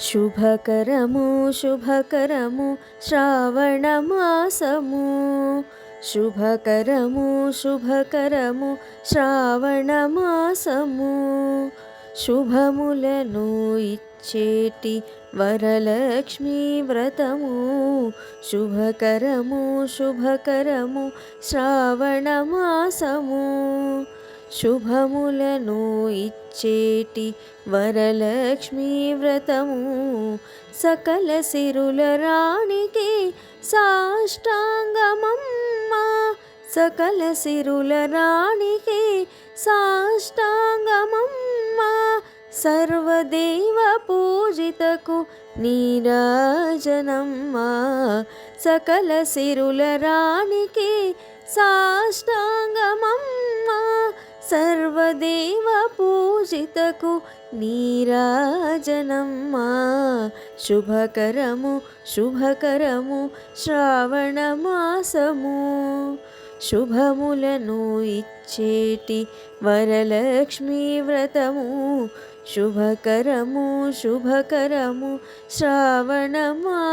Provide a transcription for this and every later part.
శుభకరము శుభకరము శ్రావణమాసము, శుభకరము శుభకరము శ్రావణమాసము. శుభములను ఇచ్చేటి వరలక్ష్మీ వ్రతము, శుభకరము శుభకరము శ్రావణమాసము. శుభములను ఇచ్చేటి వరలక్ష్మీ వ్రతము, సకల సిరుల రాణికి సాష్టాంగమమ్మ, సకల సిరుల రాణికి సాష్టాంగమమ్మ. సర్వదేవ పూజితకు నీరాజనమ్మ, సకల సిరుల రాణికి సాష్టాంగమమ్మ. సర్వదేవ పూజితకు నీరాజనమ్మ. శుభకరము శుభకరము శ్రావణమాసము, శుభములను ఇచ్చేటి వరలక్ష్మీ వ్రతము, శుభకరము శుభకరము శ్రావణమాసము.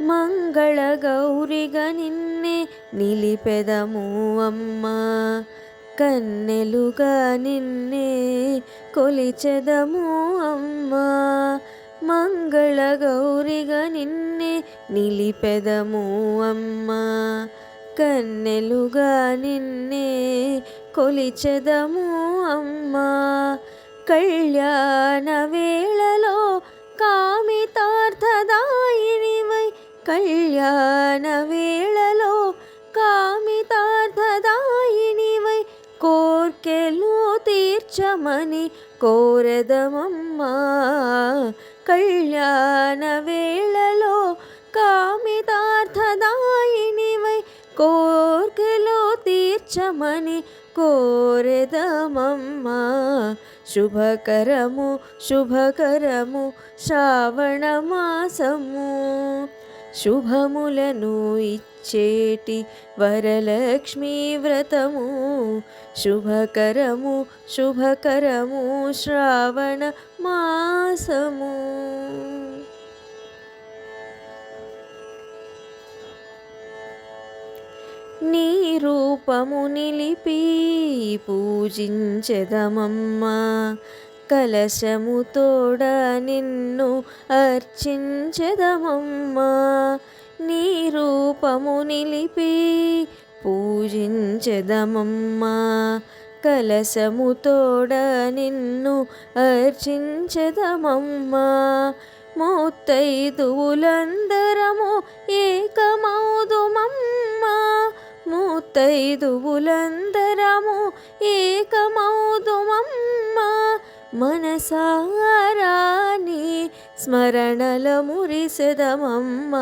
మంగళ గౌరిగా నిన్నే నిలిపెదము అమ్మ, కన్నెలుగా నిన్నే కొలిచెదము అమ్మ. మంగళ గౌరిగా నిన్నే నిలిపెదము అమ్మ, కన్నెలుగా నిన్నే కొలిచెదము అమ్మ. కళ్యాణ వేళలో కామితార్థదాయినివై, కళ్యాణ వేళలో కామితార్థదాయినివై, కోర్కెలు తీర్చమని కోరెదమమ్మా. కళ్యాణ వేళలో కామితార్థదాయినివై, కోర్కెలు తీర్చమని కోరెదమమ్మా. శుభకరము శుభకరము శ్రావణమాసము, శుభములను ఇచ్చేటి వరలక్ష్మీ వ్రతము, శుభకరము శుభకరము శ్రావణమాసము. నీ రూపము నిలిపి పూజించెదమమ్మ, కలశము తోడ నిన్ను అర్చించెదమమ్మ. నీ రూపము నిలిపి పూజించెదమమ్మ, కలశము తోడ నిన్ను అర్చించెదమమ్మ. ముత్తైదువులందరము ఏకమౌదుమమ్మ, ముత్తైదువులందరము ఏకమౌదుమమ్మ. మనసారా నీ స్మరణల మురిసెదమమ్మ,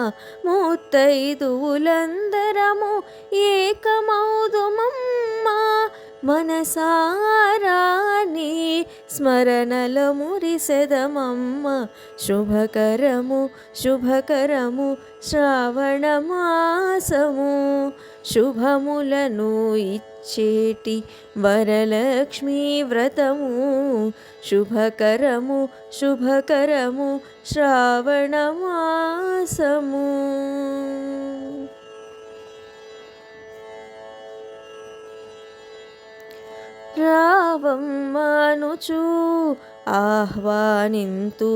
ముత్తైదువులందరము ఏకమౌదుమమ్మ. మనసారా నీ స్మరణల మురిసెదమమ్మ. శుభకరము శుభకరము శ్రావణమాసము, శుభములను ఇచ్చేటి వరలక్ష్మీ వ్రతము, శుభకరము శుభకరము శ్రావణమాసము. రావమ్మనుచు ఆహ్వానింతుమమ్మ,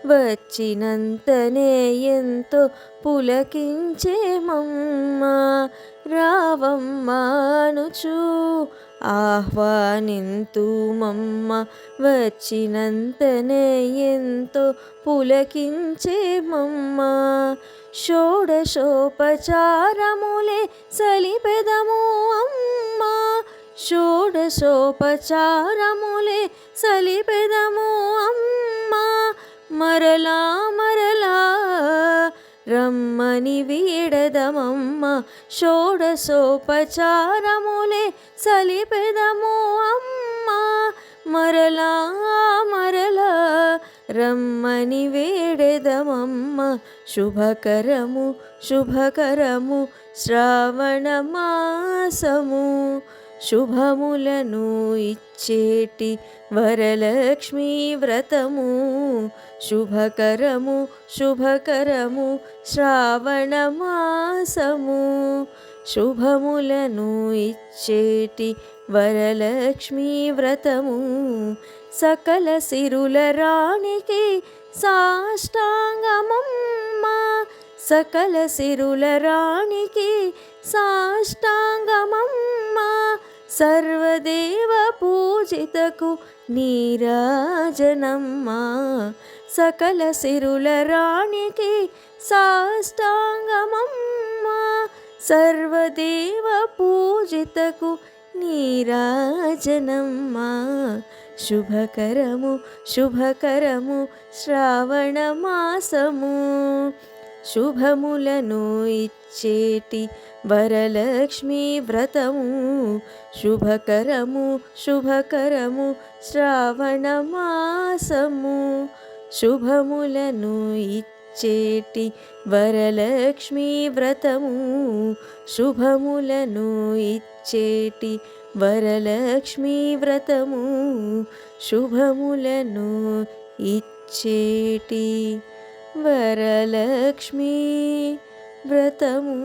వచ్చినంతనే ఎంతో పులకించేమమ్మ. రావమ్మనుచు ఆహ్వానింతుమమ్మ, వచ్చినంతనే ఎంతో పులకించేమమ్మ. షోడశోపచారములే సలిపెదము అమ్మ, షోడశోపచారములే సలిపెదము అమ్మ. మరలా మరలా రమ్మని వీడదమమ్మ, షోడశోపచారములే సలిపెదము అమ్మ. మరలా మరలా రమ్మని వేడెదమమ్మ శుభకరము శుభకరము శ్రావణ మాసము శుభములను ఇచ్చేటి వరలక్ష్మీ వ్రతము శుభకరము శుభకరము శ్రావణ మాసము శుభములను ఇచ్చేటి వరలక్ష్మీ వ్రతము సకల సిరుల రాణికి సాష్టాంగమమ్మ సకల సిరుల రాణికి సాష్టాంగమమ్మ సర్వదేవ పూజితకు నీరాజనమ్మ సకల సిరుల రాణికి సాష్టాంగమమ్మ సర్వదేవ పూజితకు నీరాజనమ్మ శుభకరము శుభకరము శ్రావణ మాసము శుభములను ఇచ్చేటి వరలక్ష్మీ వ్రతము శుభకరము శుభకరము శ్రావణ మాసము శుభములను ఇచ్చేటి వరలక్ష్మీ వ్రతము శుభములను ఇచ్చేటి వరలక్ష్మీ వ్రతము శుభములను ఇచ్చేటి వరలక్ష్మీ వ్రతము.